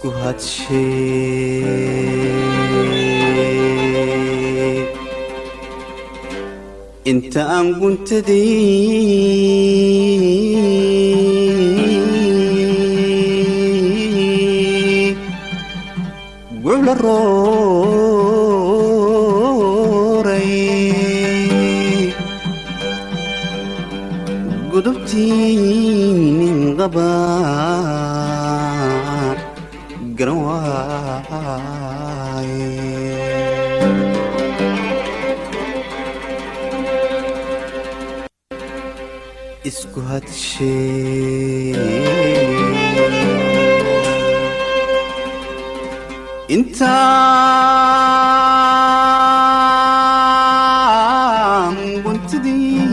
isku hadshe inta aan guntadii wula rooray gudubtiin qaba garan waaye isku hadshe intaan guntadii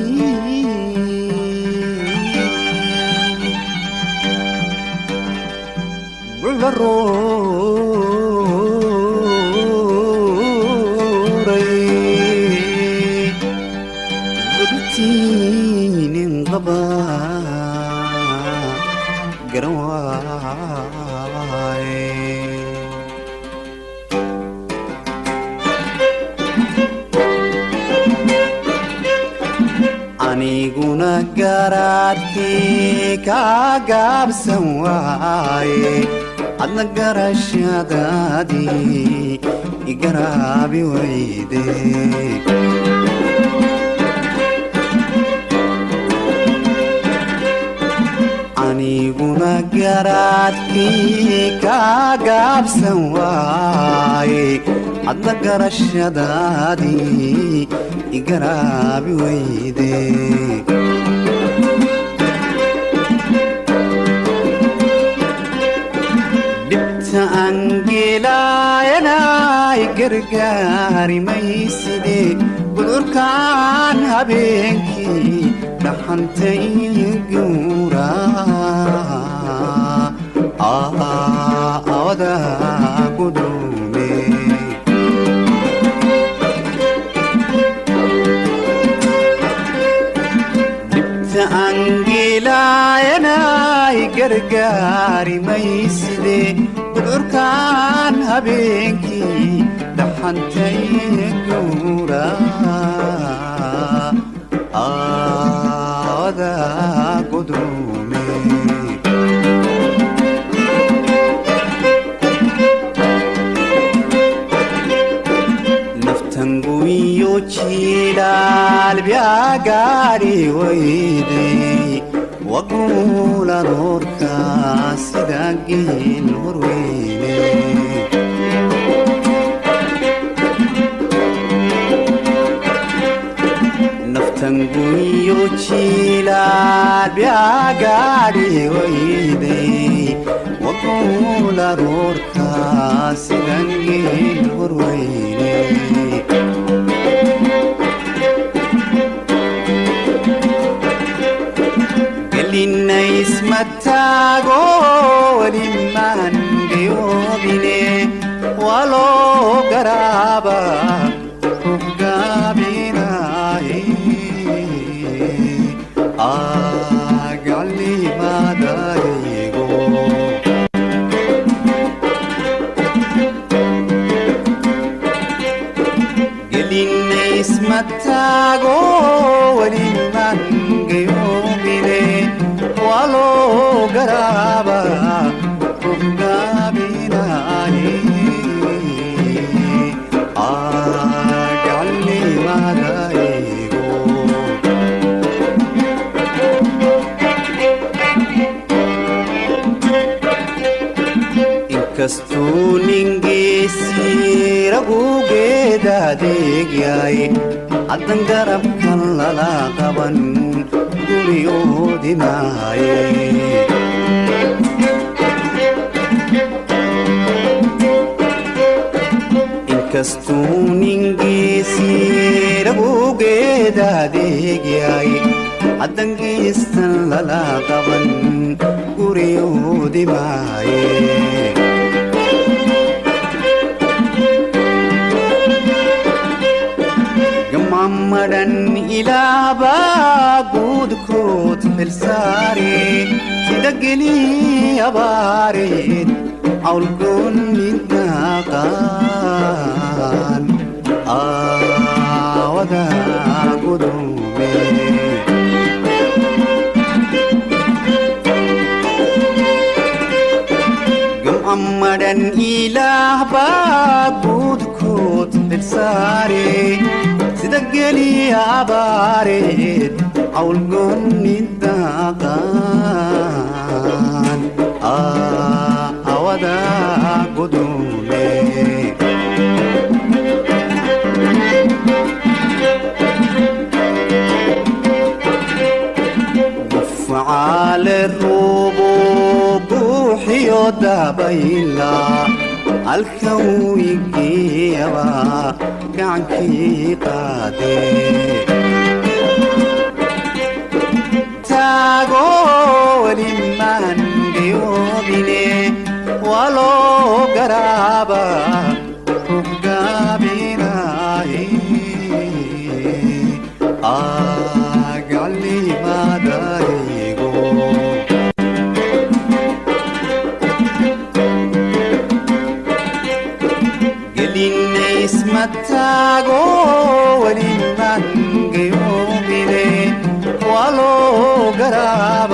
wula rooray gudubtiin qaba garan waaye aniguna garaadkii kaa gaabsan waaye adna garashadaadii igaraabi wayde aniguna garaadkii kaa gaabsan waaye adna garashadaadii igaraabi wayde dhibta angeelayanay gargaari mayside gudurkaan habeenkii dhaxantay guura awada gudume dhibta angeelayanay gargaari mayside gudurkaan habeenkii dhaxantay guura awada gudume naftanguyo jilaal biagaari wayde waqula noorka sida geel horweyne naftanguyo jilaal biagaari wayde waqula noorka sida geel horweyne ismatago waliman gayobine walo garaba rugabinaye agali madayego gelina ismatago waliman gayobine walo garaba rugabinaye agali madayego inkastuu ningeesi ragugeedaadeegyaye haddan garabkan lala qaban guriyoodinaaye inkastuu ningeesi ragugeedaadeegyaye haddan geestan lala qaban guriyoodimaaye gamammadan ilaabaa guudkood filsaare sida gelii abaareed عولكن نتاقان وذا قدومي محمدا إله باقود كوت بالساري صدق لي عبارد عولكن نتاقان وذا قدومي وفعال الربوب بوحي ودابيلا الكوي كيبا كعنكي قادي تاغو لمن ديوبيني ولو قرابا رقابيناي قالي ما دايقو قليني اسم التاغو ولمن قيوبيني ولو قرابا